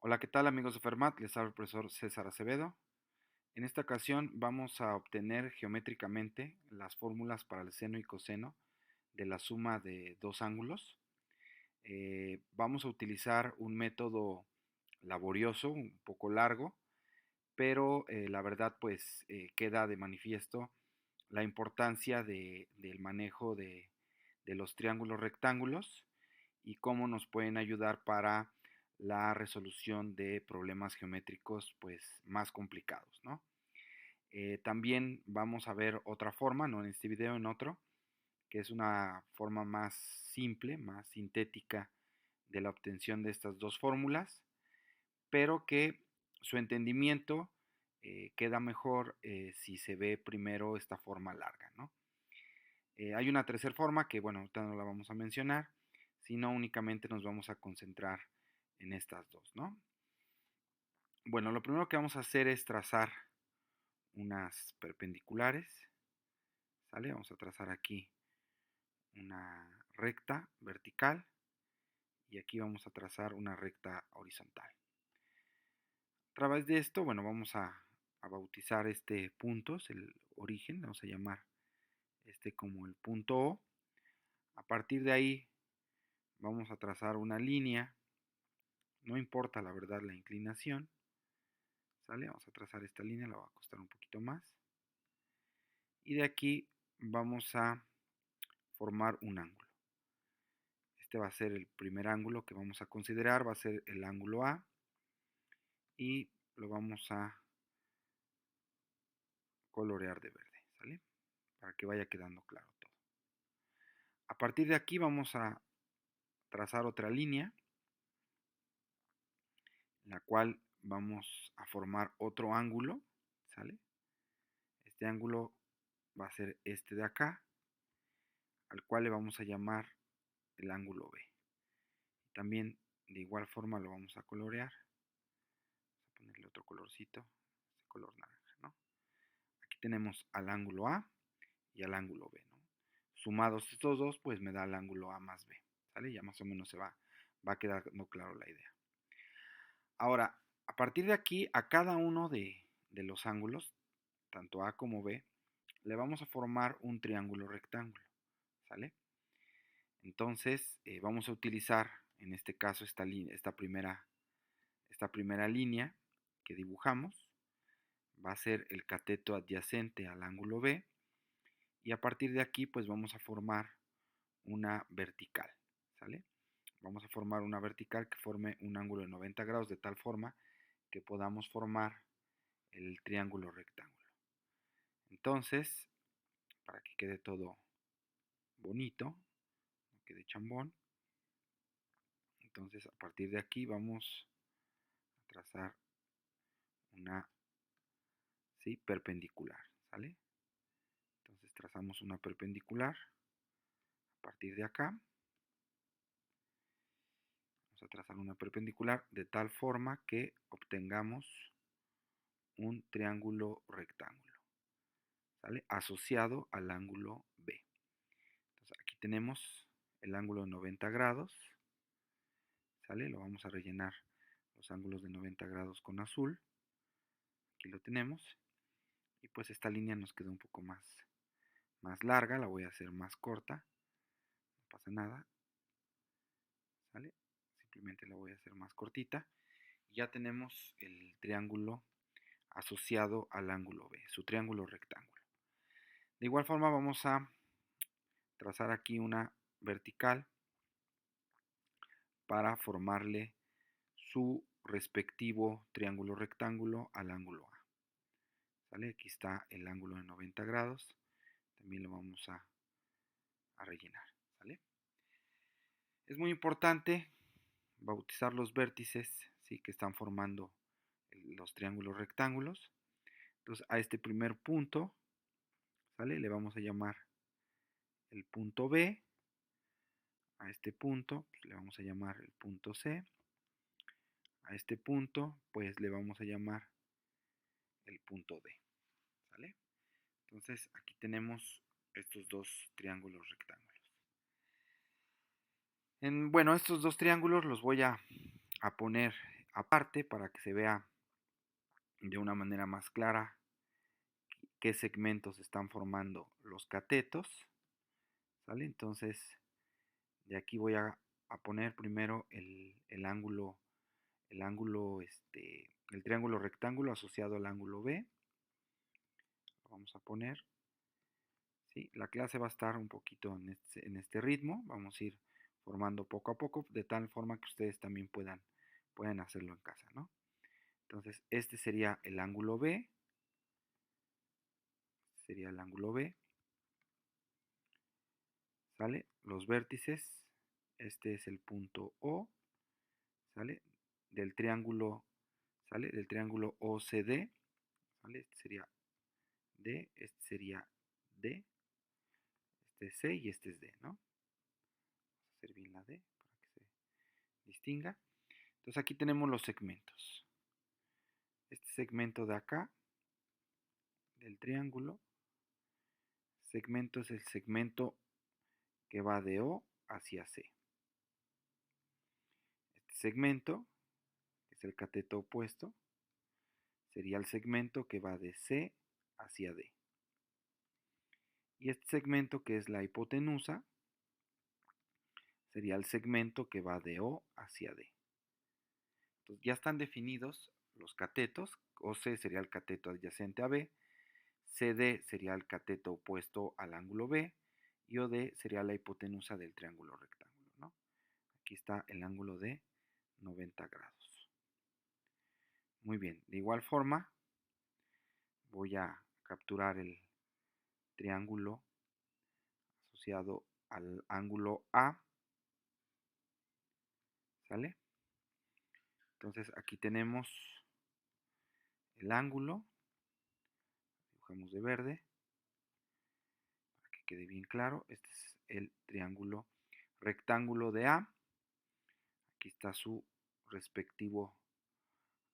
Hola, ¿qué tal amigos de Fermat? Les habla el profesor César Acevedo. En esta ocasión vamos a obtener geométricamente las fórmulas para el seno y coseno de la suma de dos ángulos. Vamos a utilizar un método laborioso, un poco largo, pero la verdad pues queda de manifiesto la importancia del manejo de los triángulos rectángulos y cómo nos pueden ayudar para la resolución de problemas geométricos pues más complicados, ¿no? También vamos a ver otra forma, no en este video, en otro, que es una forma más simple, más sintética de la obtención de estas dos fórmulas, pero que su entendimiento queda mejor si se ve primero esta forma larga, ¿no? Hay una tercera forma que, bueno, ahorita no la vamos a mencionar, sino únicamente nos vamos a concentrar en estas dos, ¿no? Bueno, lo primero que vamos a hacer es trazar unas perpendiculares, ¿sale? Vamos a trazar aquí una recta vertical y aquí vamos a trazar una recta horizontal. A través de esto, bueno, vamos a bautizar este punto, es el origen, vamos a llamar este como el punto O. A partir de ahí vamos a trazar una línea, no importa la verdad la inclinación, ¿sale? Vamos a trazar esta línea, la voy a acostar un poquito más. Y de aquí vamos a formar un ángulo. Este va a ser el primer ángulo que vamos a considerar, va a ser el ángulo A y lo vamos a colorear de verde, ¿sale? Para que vaya quedando claro todo. A partir de aquí vamos a trazar otra línea, en la cual vamos a formar otro ángulo, ¿sale? Este ángulo va a ser este de acá, al cual le vamos a llamar el ángulo B. También de igual forma lo vamos a colorear. Vamos a ponerle otro colorcito, este color naranja, ¿no? Aquí tenemos al ángulo A y al ángulo B, ¿no? Sumados estos dos, pues me da el ángulo A más B, ¿sale? Ya más o menos va quedando claro la idea. Ahora, a partir de aquí, a cada uno de los ángulos, tanto A como B, le vamos a formar un triángulo rectángulo, ¿sale? Entonces, vamos a utilizar, en este caso, esta primera línea que dibujamos. Va a ser el cateto adyacente al ángulo B. Y a partir de aquí, pues vamos a formar una vertical, ¿sale? Vamos a formar una vertical que forme un ángulo de 90 grados de tal forma que podamos formar el triángulo rectángulo. Entonces, para que quede todo bonito, no quede chambón, entonces a partir de aquí vamos a trazar una, ¿sí?, perpendicular, ¿sale? Entonces trazamos una perpendicular a partir de acá. Vamos a trazar una perpendicular de tal forma que obtengamos un triángulo rectángulo, ¿sale? Asociado al ángulo B. Entonces aquí tenemos el ángulo de 90 grados, ¿sale? Lo vamos a rellenar los ángulos de 90 grados con azul. Aquí lo tenemos. Y pues esta línea nos quedó un poco más larga, la voy a hacer más corta, no pasa nada, ¿sale? Simplemente la voy a hacer más cortita. Y ya tenemos el triángulo asociado al ángulo B, su triángulo rectángulo. De igual forma vamos a trazar aquí una vertical para formarle su respectivo triángulo rectángulo al ángulo A. ¿Sale? Aquí está el ángulo de 90 grados, también lo vamos a rellenar, ¿sale? Es muy importante bautizar los vértices, ¿sí?, que están formando los triángulos rectángulos. Entonces a este primer punto, ¿sale?, le vamos a llamar el punto B. A este punto pues, le vamos a llamar el punto C. A este punto pues le vamos a llamar el punto D, ¿sale? Entonces aquí tenemos estos dos triángulos rectángulos. Bueno, estos dos triángulos los voy a poner aparte para que se vea de una manera más clara qué segmentos están formando los catetos, ¿sale? Entonces, de aquí voy a poner primero el triángulo rectángulo asociado al ángulo B. Lo vamos a poner, ¿sí? La clase va a estar un poquito en este ritmo, vamos a ir formando poco a poco, de tal forma que ustedes también puedan hacerlo en casa, ¿no? Entonces, este sería el ángulo B, ¿sale? Los vértices, este es el punto O, ¿sale? Del triángulo, ¿sale? Del triángulo OCD, ¿sale? Este sería D, este sería D, este es C y este es D, ¿no? Vamos a hacer bien la D para que se distinga. Entonces aquí tenemos los segmentos. Este segmento de acá, del triángulo, segmento es el segmento que va de O hacia C. Este segmento, que es el cateto opuesto, sería el segmento que va de C hacia D. Y este segmento, que es la hipotenusa, sería el segmento que va de O hacia D. Entonces ya están definidos los catetos. OC sería el cateto adyacente a B, CD sería el cateto opuesto al ángulo B y OD sería la hipotenusa del triángulo rectángulo, ¿no? Aquí está el ángulo de 90 grados. Muy bien, de igual forma voy a capturar el triángulo asociado al ángulo A, ¿sale? Entonces aquí tenemos el ángulo, dibujamos de verde para que quede bien claro. Este es el triángulo rectángulo de A. Aquí está su respectivo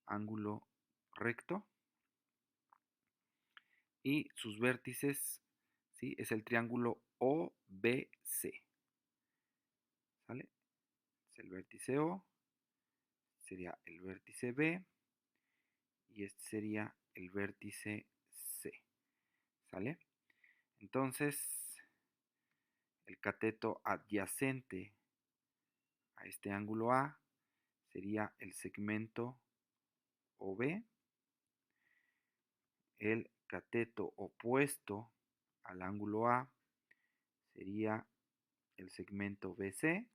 ángulo recto y sus vértices, ¿sí? Es el triángulo OBC, ¿sale? Es el vértice O, sería el vértice B y este sería el vértice C, ¿sale? Entonces, el cateto adyacente a este ángulo A sería el segmento OB, el cateto opuesto al ángulo A sería el segmento BC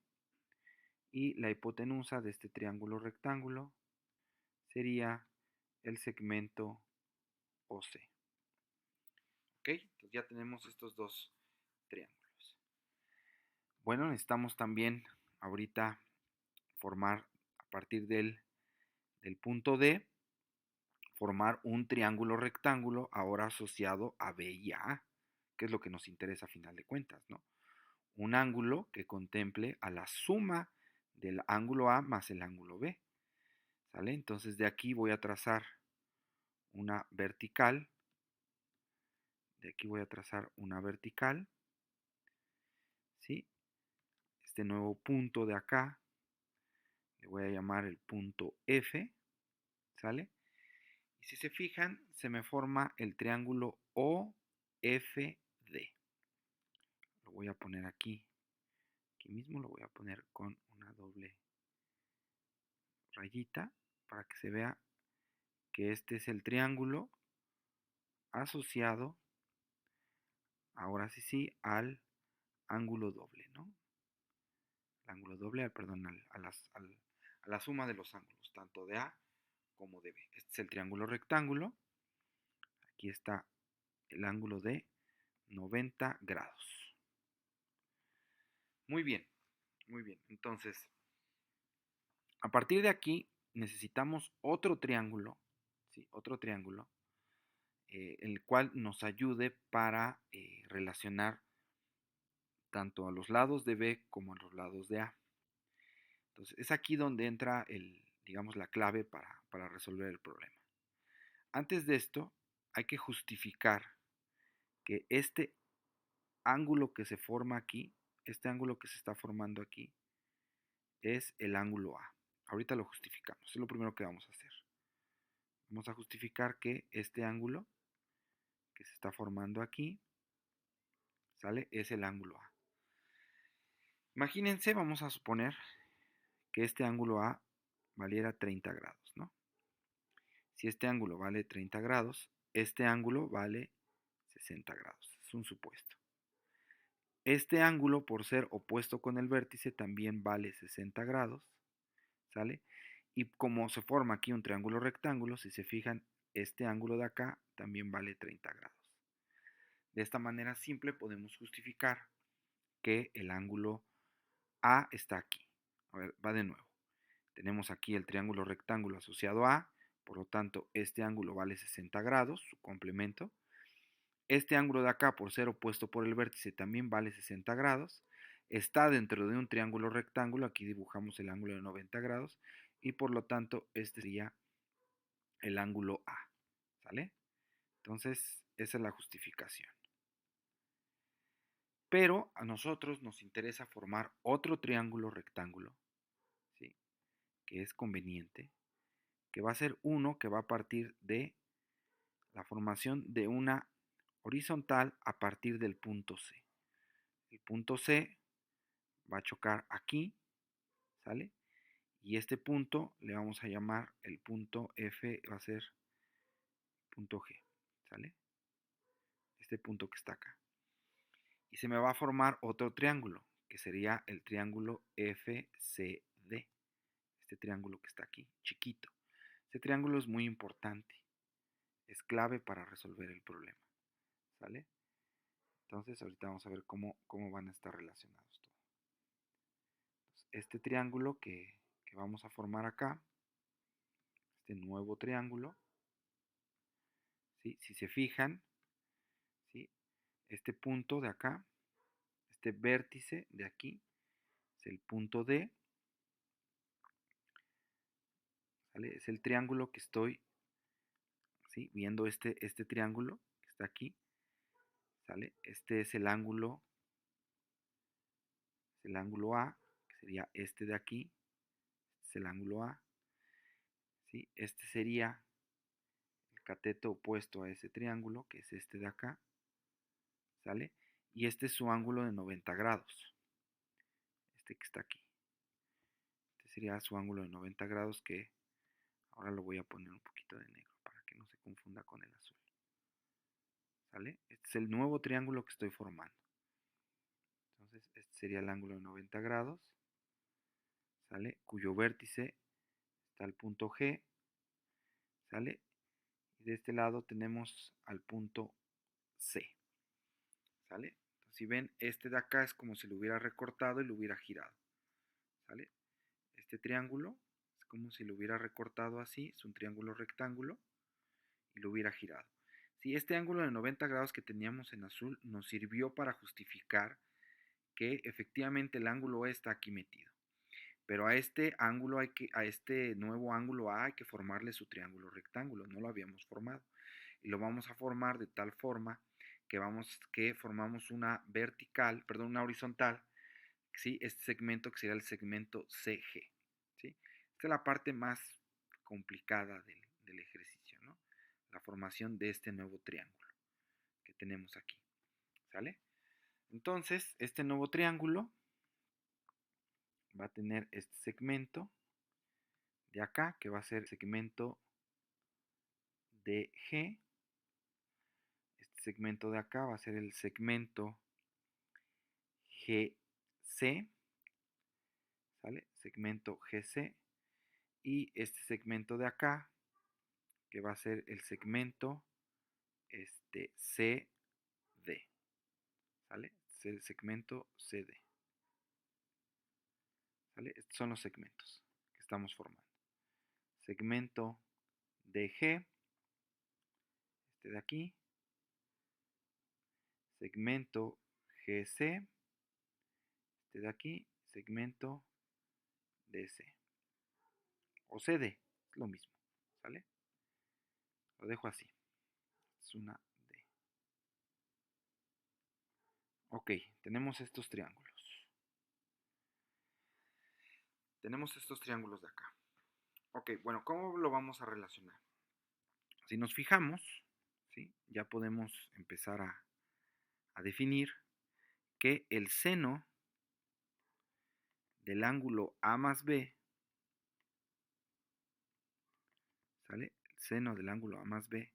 y la hipotenusa de este triángulo rectángulo sería el segmento OC. ¿Ok? Entonces ya tenemos estos dos triángulos. Bueno, necesitamos también ahorita formar a partir del punto D, formar un triángulo rectángulo ahora asociado a B y a A, que es lo que nos interesa a final de cuentas, ¿no? Un ángulo que contemple a la suma del ángulo A más el ángulo B, ¿sale? Entonces de aquí voy a trazar una vertical, ¿sí? Este nuevo punto de acá le voy a llamar el punto F, ¿sale? Y si se fijan, se me forma el triángulo OFD. Lo voy a poner aquí mismo, lo voy a poner con una doble rayita para que se vea que este es el triángulo asociado, ahora sí, al ángulo doble, ¿no? El ángulo doble, perdón, a la suma de los ángulos, tanto de A como de B. Este es el triángulo rectángulo. Aquí está el ángulo de 90 grados. Muy bien, muy bien. Entonces, a partir de aquí necesitamos otro triángulo, ¿sí? Otro triángulo, el cual nos ayude para relacionar tanto a los lados de B como a los lados de A. Entonces, es aquí donde entra digamos, la clave para resolver el problema. Antes de esto, hay que justificar que este ángulo que se forma aquí, este ángulo que se está formando aquí, es el ángulo A. Ahorita lo justificamos, es lo primero que vamos a hacer. Vamos a justificar que este ángulo que se está formando aquí, ¿sale? Es el ángulo A. Imagínense, vamos a suponer que este ángulo A valiera 30 grados, ¿no? Si este ángulo vale 30 grados, este ángulo vale 60 grados. Es un supuesto. Este ángulo, por ser opuesto con el vértice, también vale 60 grados, ¿sale? Y como se forma aquí un triángulo rectángulo, si se fijan, este ángulo de acá también vale 30 grados. De esta manera simple podemos justificar que el ángulo A está aquí. A ver, va de nuevo. Tenemos aquí el triángulo rectángulo asociado a, por lo tanto, este ángulo vale 60 grados, su complemento. Este ángulo de acá, por ser opuesto por el vértice, también vale 60 grados. Está dentro de un triángulo rectángulo, aquí dibujamos el ángulo de 90 grados, y por lo tanto, este sería el ángulo A, ¿sale? Entonces, esa es la justificación. Pero a nosotros nos interesa formar otro triángulo rectángulo, ¿sí? Que es conveniente, que va a ser uno que va a partir de la formación de una horizontal a partir del punto C. El punto C va a chocar aquí, ¿sale? Y este punto le vamos a llamar el punto F, va a ser punto G, ¿sale? Este punto que está acá. Y se me va a formar otro triángulo, que sería el triángulo FCD. Este triángulo que está aquí, chiquito. Este triángulo es muy importante, es clave para resolver el problema, ¿sale? Entonces ahorita vamos a ver cómo van a estar relacionados todos. Este triángulo que vamos a formar acá, este nuevo triángulo, ¿sí? Si se fijan, ¿sí? Este punto de acá, este vértice de aquí, es el punto D, ¿sale? Es el triángulo que estoy, ¿sí? Viendo este triángulo que está aquí, ¿sale? Este es el ángulo A, que sería este de aquí, este es el ángulo A, ¿sí? Este sería el cateto opuesto a ese triángulo, que es este de acá, ¿sale? Y este es su ángulo de 90 grados, este que está aquí. Este sería su ángulo de 90 grados, que ahora lo voy a poner un poquito de negro para que no se confunda con el azul, ¿sale? Este es el nuevo triángulo que estoy formando. Entonces, este sería el ángulo de 90 grados, ¿sale? Cuyo vértice está el punto G, ¿sale? Y de este lado tenemos al punto C, ¿sale? Entonces, si ven, este de acá es como si lo hubiera recortado y lo hubiera girado, ¿sale? Este triángulo es como si lo hubiera recortado así, es un triángulo rectángulo, y lo hubiera girado. Si este ángulo de 90 grados que teníamos en azul nos sirvió para justificar que efectivamente el ángulo E está aquí metido. Pero a este ángulo a este nuevo ángulo A hay que formarle su triángulo rectángulo, no lo habíamos formado. Y lo vamos a formar de tal forma que formamos una vertical, perdón, una horizontal, ¿sí? Este segmento que sería el segmento CG, ¿sí? Esta es la parte más complicada del ejercicio, ¿no? La formación de este nuevo triángulo que tenemos aquí, ¿sale? Entonces, este nuevo triángulo va a tener este segmento de acá, que va a ser el segmento DG. Este segmento de acá va a ser el segmento GC, ¿sale? Segmento GC. Y este segmento de acá, que va a ser el segmento CD, ¿sale? Es el segmento CD, ¿sale? Estos son los segmentos que estamos formando. Segmento DG, este de aquí. Segmento GC, este de aquí. Segmento DC. O CD, es lo mismo, ¿sale? Lo dejo así. Es una D. Ok, tenemos estos triángulos. Tenemos estos triángulos de acá. Ok, bueno, ¿cómo lo vamos a relacionar? Si nos fijamos, ¿sí? Ya podemos empezar a definir que el seno del ángulo A más B, ¿sale? El seno del ángulo A más B,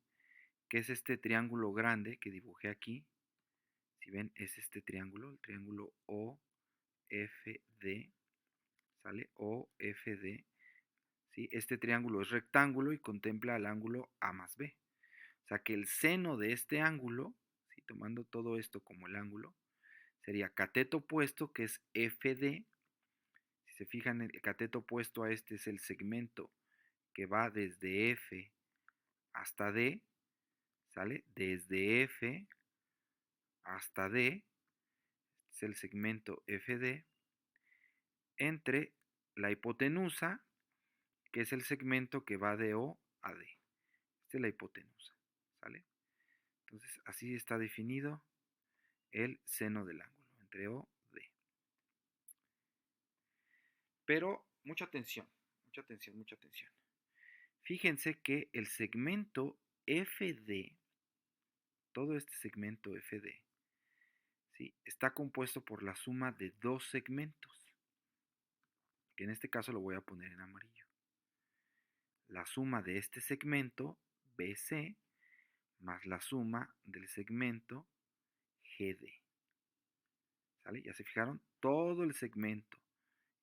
que es este triángulo grande que dibujé aquí. Si ven, es este triángulo, el triángulo OFD, ¿sale? OFD, ¿sí? Este triángulo es rectángulo y contempla el ángulo A más B. O sea que el seno de este ángulo, ¿sí? Tomando todo esto como el ángulo, sería cateto opuesto, que es FD. Si se fijan, el cateto opuesto a este es el segmento que va desde F hasta D, ¿sale? Desde F hasta D, es el segmento FD, entre la hipotenusa, que es el segmento que va de O a D. Esta es la hipotenusa, ¿sale? Entonces, así está definido el seno del ángulo, entre O y D. Pero, mucha atención, mucha atención, mucha atención. Fíjense que el segmento FD, todo este segmento FD, ¿sí? Está compuesto por la suma de dos segmentos, que en este caso lo voy a poner en amarillo. La suma de este segmento BC más la suma del segmento GD. ¿Sale? ¿Ya se fijaron? Todo el segmento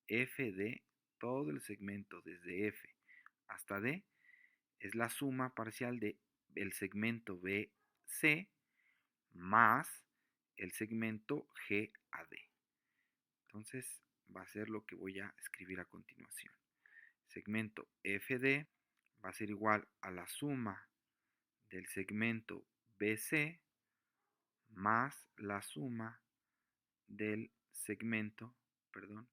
FD, todo el segmento desde F hasta D, es la suma parcial de el segmento BC más el segmento GAD. Entonces va a ser lo que voy a escribir a continuación. Segmento FD va a ser igual a la suma del segmento BC más la suma del segmento, perdón,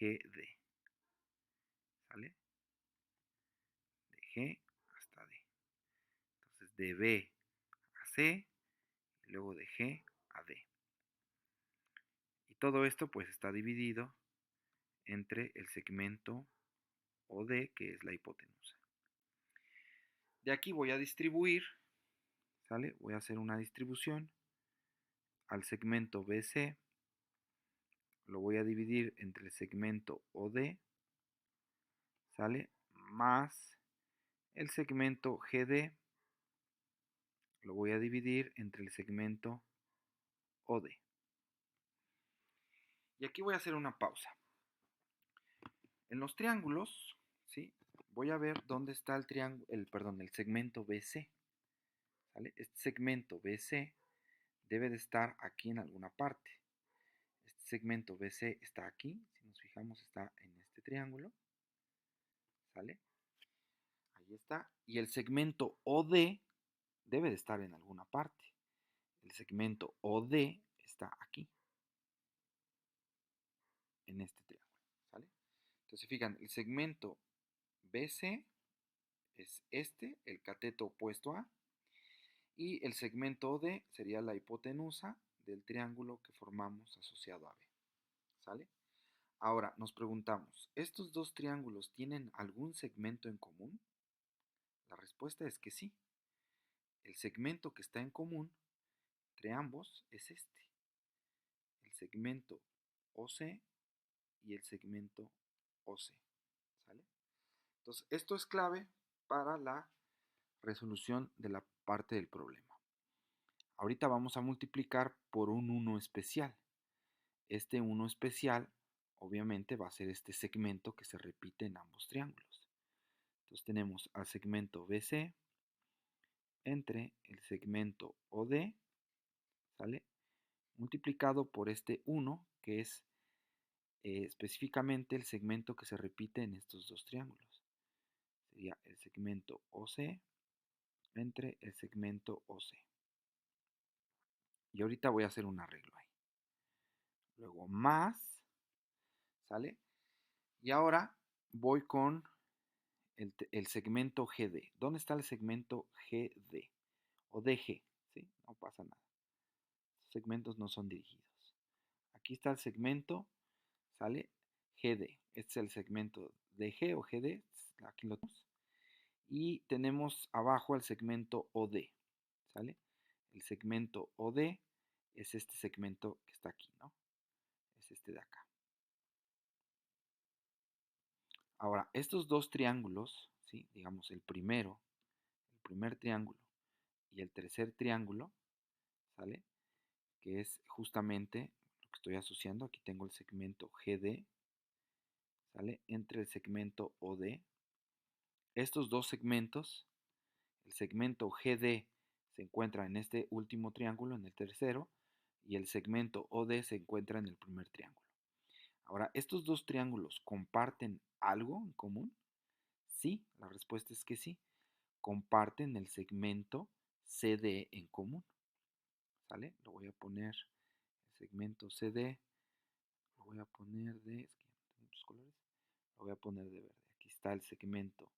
GD. ¿Sale? De G hasta D. Entonces de B a C y luego de G a D. Y todo esto pues está dividido entre el segmento OD, que es la hipotenusa. De aquí voy a distribuir, ¿sale? Voy a hacer una distribución al segmento BC, lo voy a dividir entre el segmento OD, ¿sale? Más el segmento GD, lo voy a dividir entre el segmento OD. Y aquí voy a hacer una pausa. En los triángulos, ¿sí? Voy a ver dónde está el triángulo, el segmento BC, ¿sale? Este segmento BC debe de estar aquí en alguna parte. Este segmento BC está aquí, si nos fijamos está en este triángulo, ¿sale? Ahí está. Y el segmento OD debe de estar en alguna parte. El segmento OD está aquí, en este triángulo, ¿sale? Entonces, fijan, el segmento BC es este, el cateto opuesto a, y el segmento OD sería la hipotenusa del triángulo que formamos asociado a B, ¿sale? Ahora, nos preguntamos, ¿estos dos triángulos tienen algún segmento en común? La respuesta es que sí. El segmento que está en común entre ambos es este, el segmento OC y el segmento OC, ¿sale? Entonces, esto es clave para la resolución de la parte del problema. Ahorita vamos a multiplicar por un 1 especial. Este 1 especial, obviamente, va a ser este segmento que se repite en ambos triángulos. Entonces tenemos al segmento BC entre el segmento OD, ¿sale? Multiplicado por este 1, que es específicamente el segmento que se repite en estos dos triángulos. Sería el segmento OC entre el segmento OC. Y ahorita voy a hacer un arreglo ahí. Luego más, ¿sale? Y ahora voy con el segmento GD. ¿Dónde está el segmento GD? O DG, ¿sí? No pasa nada. Estos segmentos no son dirigidos. Aquí está el segmento, ¿sale? GD. Este es el segmento DG o GD. aquí lo tenemos. Y tenemos abajo el segmento OD, ¿sale? El segmento OD es este segmento que está aquí, ¿no? Es este de acá. Ahora, estos dos triángulos, ¿sí? Digamos el primer triángulo y el tercer triángulo, ¿sale? Que es justamente lo que estoy asociando. Aquí tengo el segmento GD, ¿sale? Entre el segmento OD. Estos dos segmentos, el segmento GD se encuentra en este último triángulo, en el tercero, y el segmento OD se encuentra en el primer triángulo. Ahora, ¿estos dos triángulos comparten algo en común? Sí, la respuesta es que sí. Comparten el segmento CD en común. ¿Sale? Lo voy a poner, el segmento CD, lo voy a poner de, es que ya no tengo muchos colores, lo voy a poner de verde. Aquí está el segmento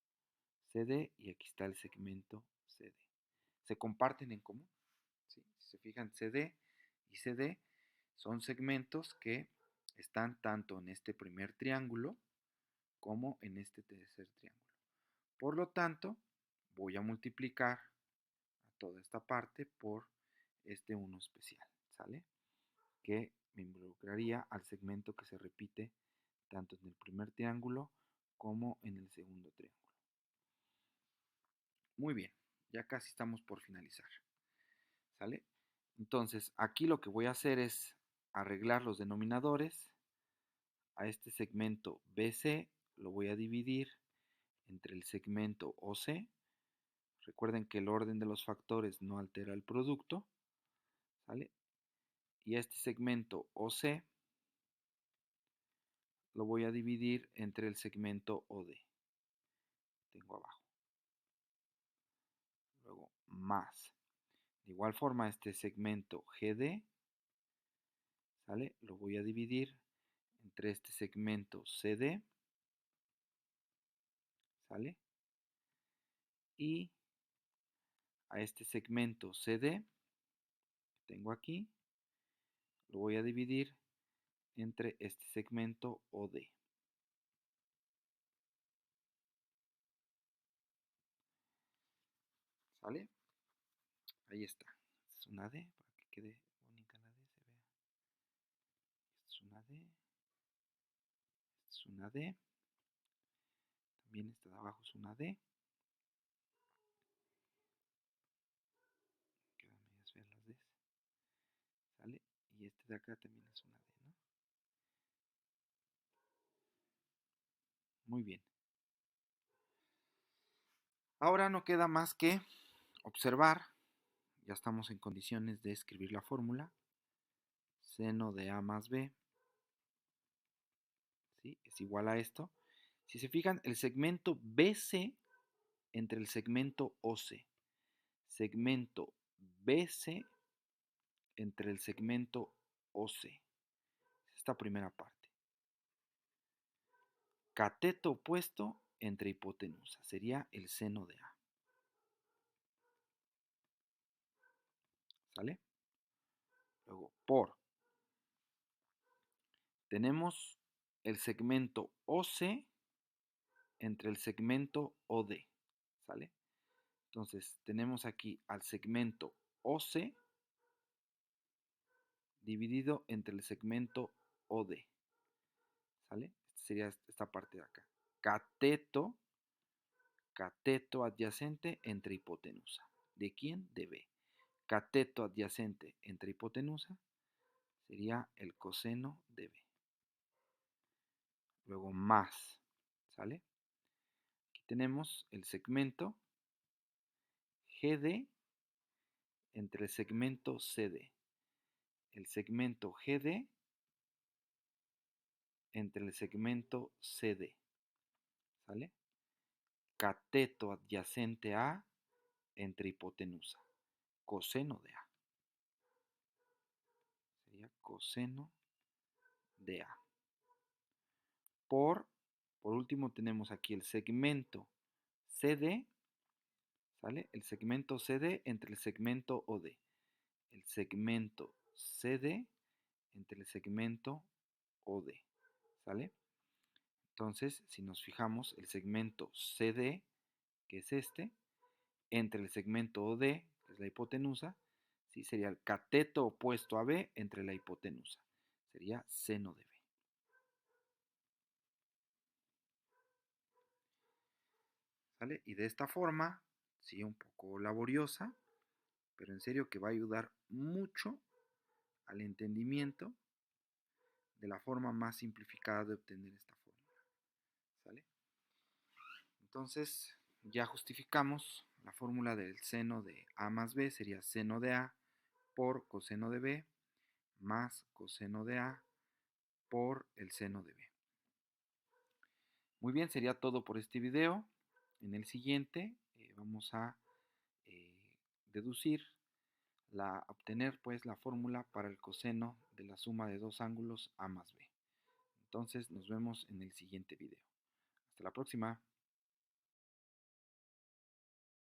CD y aquí está el segmento CD. Se comparten en común. ¿Sí? Si se fijan, CD y CD son segmentos que están tanto en este primer triángulo como en este tercer triángulo. Por lo tanto, voy a multiplicar a toda esta parte por este 1 especial, ¿sale? Que me involucraría al segmento que se repite tanto en el primer triángulo como en el segundo triángulo. Muy bien, ya casi estamos por finalizar, ¿sale? Entonces, aquí lo que voy a hacer es arreglar los denominadores. A este segmento BC lo voy a dividir entre el segmento OC. Recuerden que el orden de los factores no altera el producto, ¿sale? Y este segmento OC lo voy a dividir entre el segmento OD. Tengo abajo. Luego más. De igual forma, este segmento GD, ¿sale? Lo voy a dividir entre este segmento CD, ¿sale? Y a este segmento CD que tengo aquí, lo voy a dividir entre este segmento OD. ¿Sale? Ahí está. Esta es una D, para que quede bonita la D, se vea. Esta es una D. Esta es una D. También esta de abajo es una D. Quedan medias feas las Ds. ¿Sale? Y este de acá también es una D, ¿no? Muy bien. Ahora no queda más que observar. Ya estamos en condiciones de escribir la fórmula. Seno de A más B, ¿sí? Es igual a esto. Si se fijan, el segmento BC entre el segmento OC. Segmento BC entre el segmento OC. Esta primera parte. Cateto opuesto entre hipotenusa. Sería el seno de A. ¿Sale? Luego, por. Tenemos el segmento OC entre el segmento OD. ¿Sale? Entonces, tenemos aquí al segmento OC dividido entre el segmento OD. ¿Sale? Sería esta parte de acá. Cateto adyacente entre hipotenusa. ¿De quién? De B. Cateto adyacente entre hipotenusa sería el coseno de B. Luego más, ¿sale? Aquí tenemos el segmento GD entre el segmento CD. El segmento GD entre el segmento CD. ¿Sale? Cateto adyacente a entre hipotenusa. Coseno de A. Sería coseno de A. Por último tenemos aquí el segmento CD, ¿sale? El segmento CD entre el segmento OD. El segmento CD entre el segmento OD, ¿sale? Entonces, si nos fijamos, el segmento CD, que es este, entre el segmento OD, que es la hipotenusa, ¿sí? Sería el cateto opuesto a B entre la hipotenusa. Sería seno de B. ¿Sale? Y de esta forma, sí, un poco laboriosa, pero en serio que va a ayudar mucho al entendimiento de la forma más simplificada de obtener esta fórmula. ¿Sale? Entonces, ya justificamos la fórmula del seno de A más B, sería seno de A por coseno de B más coseno de A por el seno de B. Muy bien, sería todo por este video. En el siguiente vamos a eh, deducir, obtener pues la fórmula para el coseno de la suma de dos ángulos A más B. Entonces nos vemos en el siguiente video. Hasta la próxima.